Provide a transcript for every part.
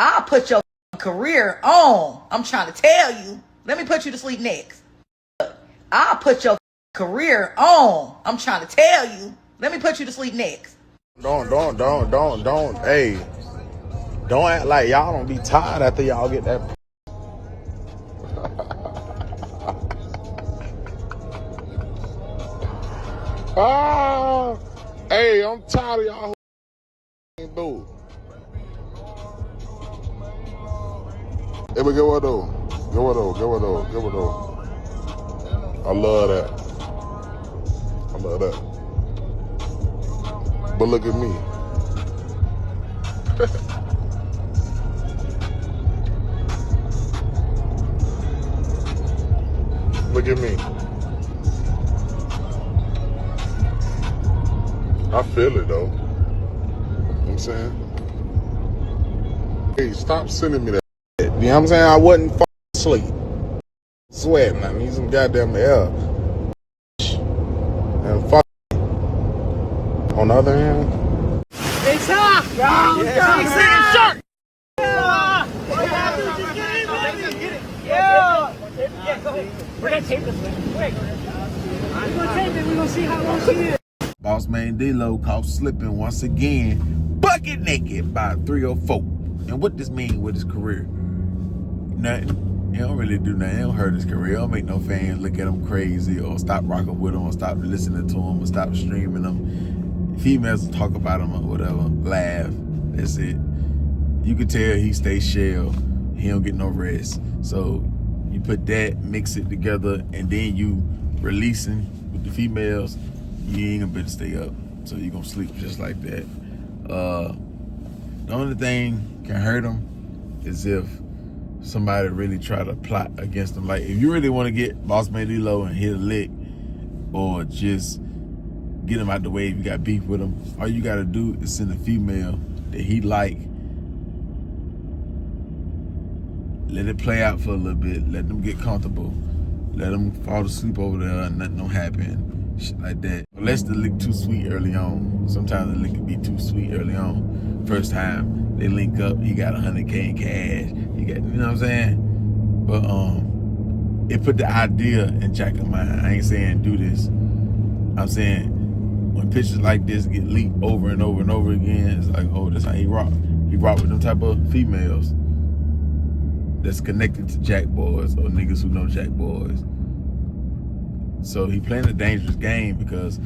I'll put your career on. I'm trying to tell you. Let me put you to sleep next. I'll put your career on. I'm trying to tell you. Let me put you to sleep next. Don't. Hey, don't act like y'all don't be tired after y'all get that. Ah, hey, I'm tired of y'all who do. Hey, but get what though? I love that. But look at me. Look at me. I feel it though. You know what I'm saying? Hey, stop sending me that. You know what I'm saying? I wasn't asleep. Sweating. I need some goddamn air. And fuck. On the other hand. It's up! Shark! We're gonna tape this one. Quick. We're gonna tape it. We're gonna see how long she is. Bossman Dlow caught slipping once again, bucket naked by 304. And what this mean with his career? Nothing. He don't really do nothing. He don't hurt his career. He don't make no fans look at him crazy or stop rocking with him or stop listening to him or stop streaming him. Females will talk about him or whatever, laugh. That's it. You can tell he stays shell. He don't get no rest. So you put that, mix it together, and then you releasing with the females, you ain't gonna better stay up. So you gonna sleep just like that. The only thing can hurt him is if somebody really try to plot against him. Like if you really want to get Bossman Dlow and hit a lick, or just get him out the way if you got beef with him, all you gotta do is send a female that he like. Let it play out for a little bit. Let them get comfortable. Let them fall asleep over there and nothing don't happen. Shit like that. Unless the lick too sweet early on. Sometimes the lick can be too sweet early on. First time they link up, he got 100K in cash. He got, you know what I'm saying? But it put the idea in Jack's mind. I ain't saying do this. I'm saying when pictures like this get leaked over and over and over again, it's like, oh, that's how he rock. He rock with them type of females that's connected to Jack boys or niggas who know Jack boys. So he playing a dangerous game because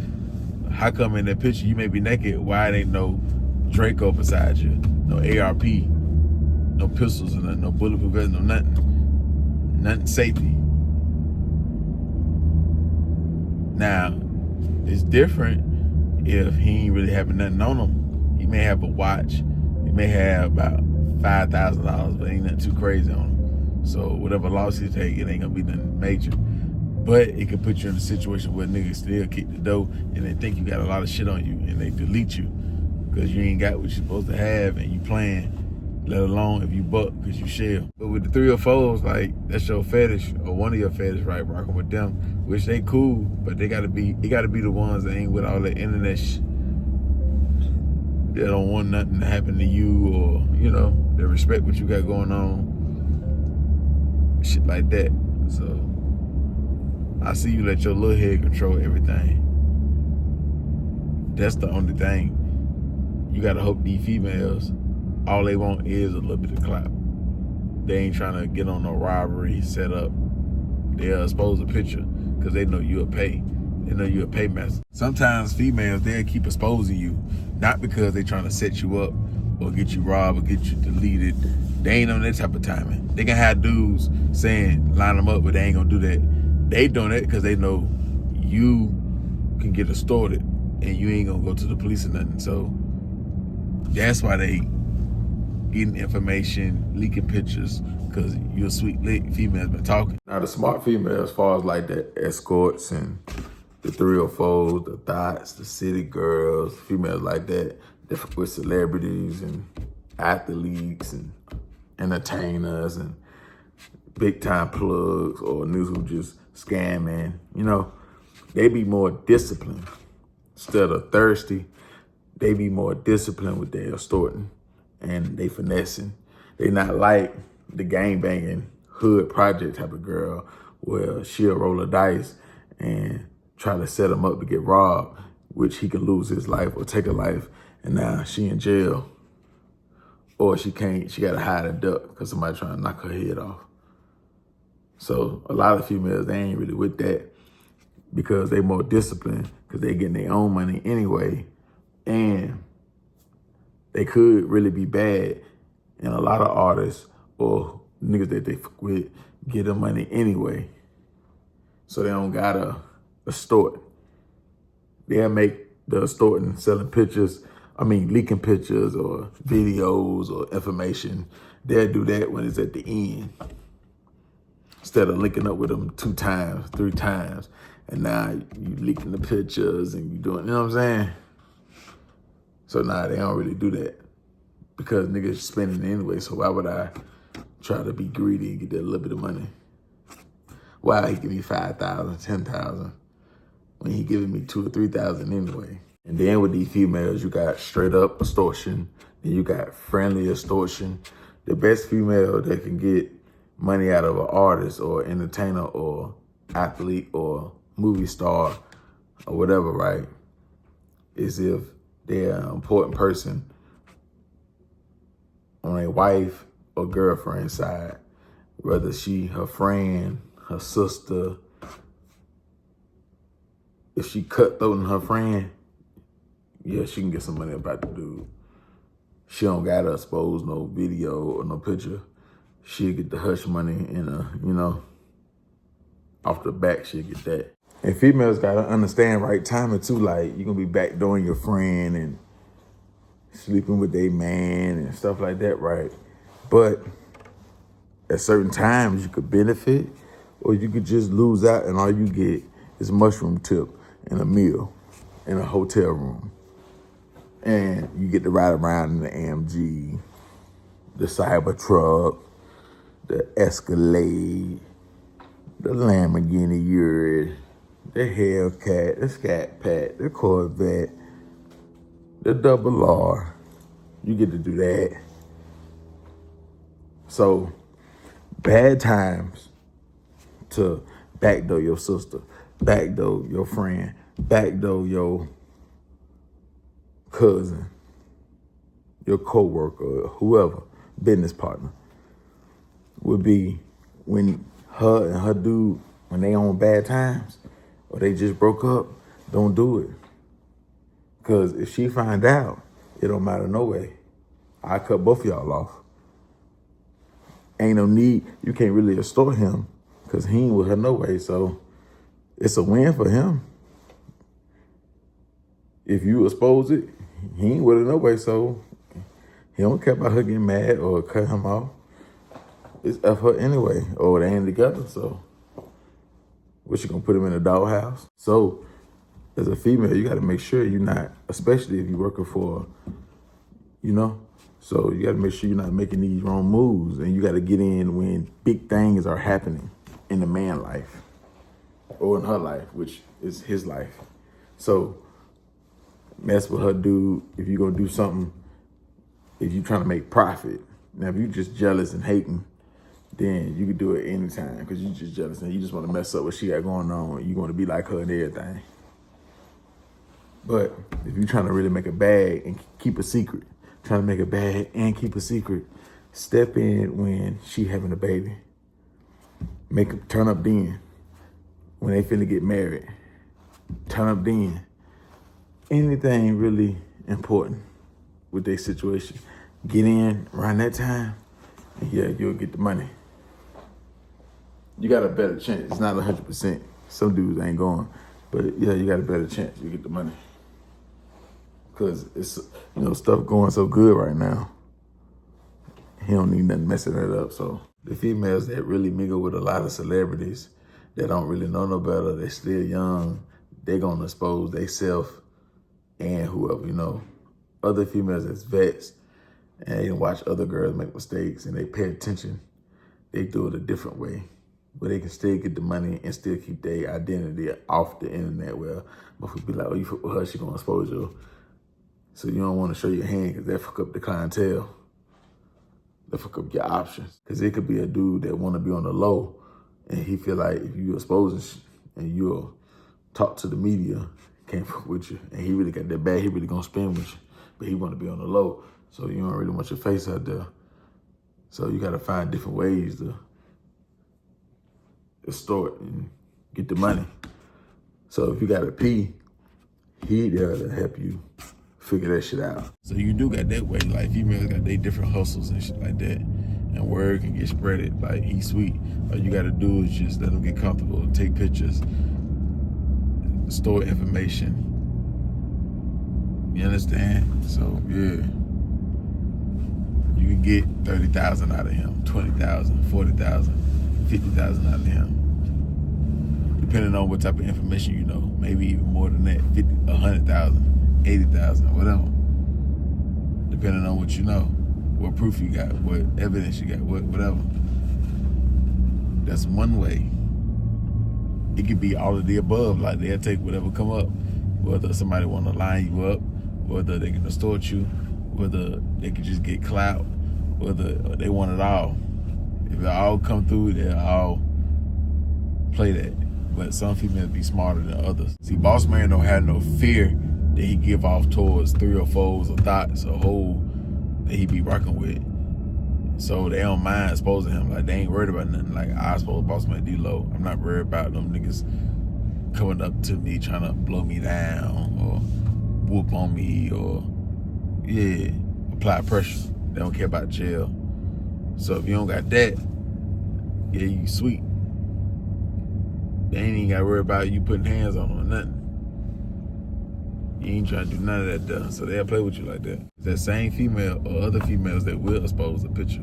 how come in that picture you may be naked, why it ain't no Draco beside you, no ARP, no pistols or nothing, no bulletproof vest, no nothing safety. Now, it's different if he ain't really having nothing on him. He may have a watch, he may have about $5,000, but ain't nothing too crazy on him. So whatever loss he take, it ain't gonna be nothing major. But it could put you in a situation where niggas still kick the door and they think you got a lot of shit on you and they delete you because you ain't got what you're supposed to have and you playing, let alone if you buck because you shell. But with the 304s, like that's your fetish or one of your fetish, right? Rocking with them, which they cool, but it gotta be the ones that ain't with all that internet shit. They don't want nothing to happen to you, or you know, they respect what you got going on, shit like that. So I see you let your little head control everything. That's the only thing. You gotta hope these females, all they want is a little bit of clout. They ain't trying to get on no robbery set up. They'll expose a picture because they know you'll pay. They know you're a paymaster. Sometimes females, they'll keep exposing you, not because they trying to set you up or get you robbed or get you deleted. They ain't on that type of timing. They can have dudes saying, line them up, but they ain't gonna do that. They doing that because they know you can get extorted and you ain't gonna go to the police or nothing. So that's why they getting information, leaking pictures, because you're a sweet lick. Females been talking. Now the smart females, as far as like the escorts and the 304s, the thoughts, the city girls, females like that, different with celebrities and athletes and entertainers and big time plugs or niggas who just scamming, you know, they be more disciplined. Instead of thirsty, they be more disciplined with their extorting and they finessing. They not like the gang banging hood project type of girl where she'll roll a dice and try to set him up to get robbed, which he could lose his life or take a life, and now she in jail. Or she gotta hide and duck because somebody trying to knock her head off. So a lot of females, they ain't really with that because they more disciplined because they getting their own money anyway. And they could really be bad. And a lot of artists or niggas that they fuck with get them money anyway. So they don't gotta extort. They'll make the extorting selling pictures, leaking pictures or videos or information. They'll do that when it's at the end. Instead of linking up with them 2 times, 3 times. And now you leaking the pictures and you doing, you know what I'm saying? So now they don't really do that because niggas spending it anyway. So why would I try to be greedy and get that little bit of money? Why he give me 5,000, 10,000 when he giving me 2,000 or 3,000 anyway? And then with these females, you got straight up extortion. Then you got friendly extortion. The best female that can get money out of an artist or entertainer or athlete or movie star or whatever, right, is if they're an important person on a wife or girlfriend side, whether she her friend, her sister. If she cutthroating her friend, yeah, she can get some money about the dude. She don't gotta expose no video or no picture. She'll get the hush money and off the back, she'll get that. And females gotta understand right timing too, like you gonna be backdooring your friend and sleeping with their man and stuff like that, right? But at certain times you could benefit or you could just lose out and all you get is mushroom tip and a meal in a hotel room. And you get to ride around in the AMG, the Cybertruck, the Escalade, the Lamborghini Urus, the Hellcat, the Scat Pack, the Corvette, the Double R. You get to do that. So, bad times to backdoor your sister, backdoor your friend, backdoor your cousin, your coworker, whoever, business partner, would be when her and her dude, when they on bad times or they just broke up, don't do it. Because if she find out, it don't matter no way. I cut both of y'all off. Ain't no need, you can't really extort him because he ain't with her no way. So it's a win for him. If you expose it, he ain't with her no way, so he don't care about her getting mad or cut him off. It's F her anyway, or they ain't together, so what, you gonna put him in a doghouse? So as a female, you gotta make sure you're not, especially if you're working for, so you gotta make sure you're not making these wrong moves, and you gotta get in when big things are happening in the man's life or in her life, which is his life. So mess with her dude if you're gonna do something, if you're trying to make profit. Now, if you're just jealous and hating, then you can do it anytime because you're just jealous and you just want to mess up what she got going on. You want to be like her and everything. But if you're trying to really make a bag and keep a secret, trying to make a bag and keep a secret, step in when she having a baby. Turn up then. When they finna get married, turn up then. Anything really important with their situation, get in around that time, and yeah, you'll get the money. You got a better chance. It's not 100%. Some dudes ain't going, but yeah, you got a better chance. You get the money. Because it's, stuff going so good right now. He don't need nothing messing it up. So the females that really mingle with a lot of celebrities that don't really know no better, they're still young, they're going to expose themselves and whoever, other females that's vets and they watch other girls make mistakes and they pay attention. They do it a different way, but they can still get the money and still keep their identity off the internet where motherfuckers be like, oh, you fuck with her, she gonna expose you. So you don't want to show your hand because that fuck up the clientele. look up your options. Because it could be a dude that want to be on the low, and he feel like if you exposing and you'll talk to the media, can't fuck with you, and he really got that bad, he really gonna spin with you, but he want to be on the low, so you don't really want your face out there. So you got to find different ways to extort and get the money. So if you got a P, he there to help you figure that shit out. So you do got that way, like females got their different hustles and shit like that, and word can get spreaded. Like, he's sweet. All you got to do is just let him get comfortable, take pictures, store information. You understand? So yeah, you can get 30,000 out of him, 20,000, 40,000, 50,000 out of him, depending on what type of information you know. Maybe even more than that, 50, 100,000, 80,000, whatever. Depending on what you know, what proof you got, what evidence you got, whatever. That's one way. It could be all of the above. Like, they'll take whatever come up, whether somebody want to line you up, whether they can extort you, whether they can just get clout, whether they want it all. If it all come through, they'll all play that. But some females be smarter than others. See, Bossman don't have no fear that he give off towards 3 or 4s or thoughts or whole that he be rocking with. So they don't mind exposing him. Like, they ain't worried about nothing. Like, I expose Bossman Dlow. I'm not worried about them niggas coming up to me trying to blow me down or whoop on me or, yeah, apply pressure. They don't care about jail. So if you don't got that, yeah, you sweet. They ain't even got to worry about you putting hands on them or nothing. You ain't trying to do none of that stuff. So they'll play with you like that. That same female or other females that will expose the picture,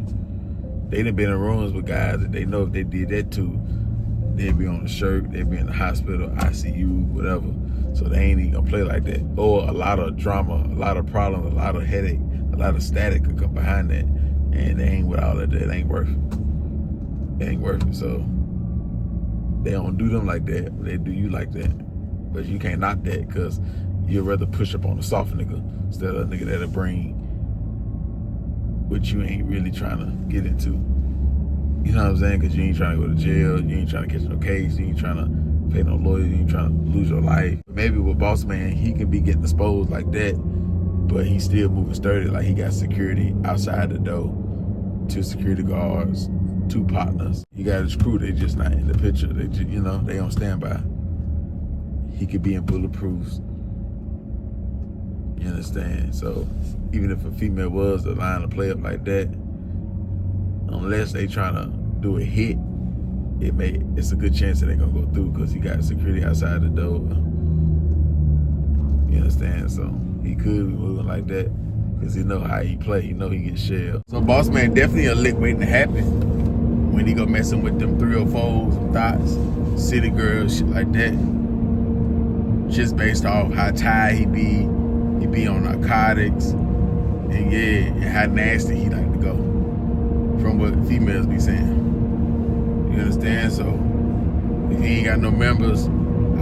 they done been in rooms with guys that they know if they did that to, they'd be on the shirt, they'd be in the hospital, ICU, whatever. So they ain't even gonna play like that. Or a lot of drama, a lot of problems, a lot of headache, a lot of static could come behind that. And they ain't with all of that. It ain't worth it. It ain't worth it. So they don't do them like that, but they do you like that. But you can't knock that, because you'd rather push up on a soft nigga instead of a nigga that'll bring what you ain't really trying to get into. You know what I'm saying? Because you ain't trying to go to jail, you ain't trying to catch no case, you ain't trying to pay no lawyer, you ain't trying to lose your life. Maybe with Bossman, he can be getting exposed like that, but he's still moving sturdy. Like, he got security outside the door, 2 security guards, 2 partners. He got his crew, they just not in the picture. They just, you know, they on standby. He could be in bulletproofs. You understand? So even if a female was to line a play up like that, unless they trying to do a hit, it's a good chance that they gonna go through, because he got security outside the door. You understand? So he could be moving like that, because he know how he play. He know he get shelled. So Bossman definitely a lick waiting to happen when he go messing with them 3 or 4s, thoughts, city girls, shit like that. Just based off how tired he be on narcotics, and yeah, and how nasty he like to go, from what females be saying. You understand? So if he ain't got no members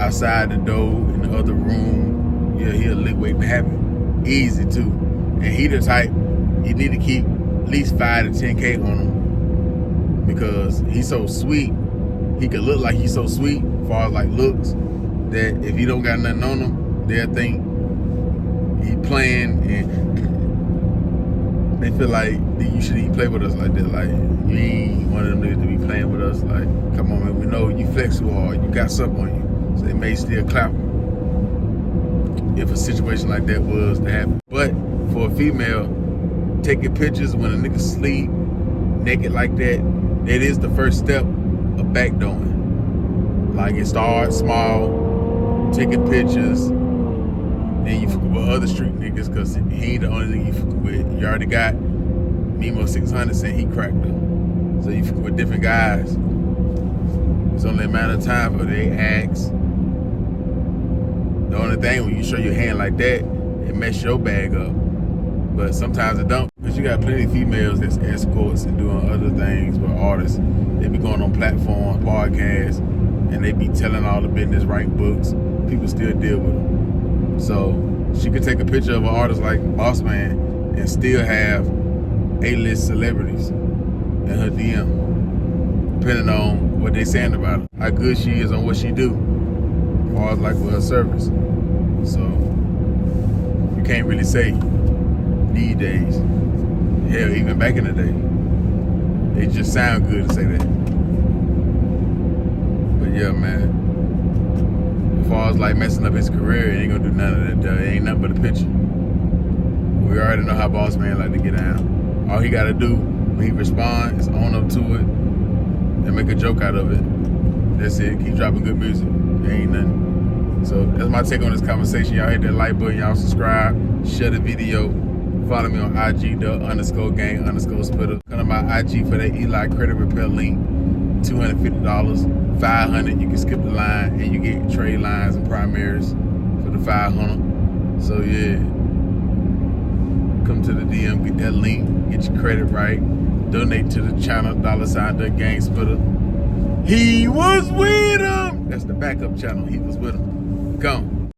outside the door in the other room, yeah, he a lick waiting to happen. Easy too. And he the type, you need to keep at least 5 to 10K on him, because he's so sweet. He could look like he's so sweet as far as like looks, that if he don't got nothing on him, they'll think he playing, and they feel like you shouldn't even play with us like that. Like, you ain't one of them niggas to be playing with us. Like, come on, man, we know you flex too hard, you got something on you. So they may still clap if a situation like that was to happen. But for a female, taking pictures when a nigga sleep naked like that, that is the first step of backdooring. Like, it starts small, taking pictures, then you fuck with other street niggas, because he ain't the only nigga you fuck with. You already got Nemo 600 saying he cracked them. So you fuck with different guys. It's only a matter of time before they ask. The only thing, when you show your hand like that, it mess your bag up. But sometimes it don't. Because you got plenty of females that's escorts and doing other things with artists. They be going on platforms, podcasts, and they be telling all the business, writing books. People still deal with them. So she could take a picture of an artist like Bossman and still have A-list celebrities in her DM, depending on what they saying about her, how good she is on what she do, as far as like with her service. So you can't really say these days. Hell, even back in the day, it just sound good to say that. But yeah, man. As far as like messing up his career, it ain't gonna do none of that. It ain't nothing but a picture. We already know how Bossman like to get down. All he gotta do when he responds is own up to it and make a joke out of it. That's it. Keep dropping good music. There ain't nothing. So that's my take on this conversation. Y'all hit that like button. Y'all subscribe. Share the video. Follow me on IG, _gang_spitter. Come to my IG for that Eli credit repair link. $250, $500. You can skip the line and you get trade lines and primaries for the $500. So yeah, come to the DM, get that link, get your credit right, donate to the channel, $Dagamespitta. He was with him. That's the backup channel. He was with him. Come.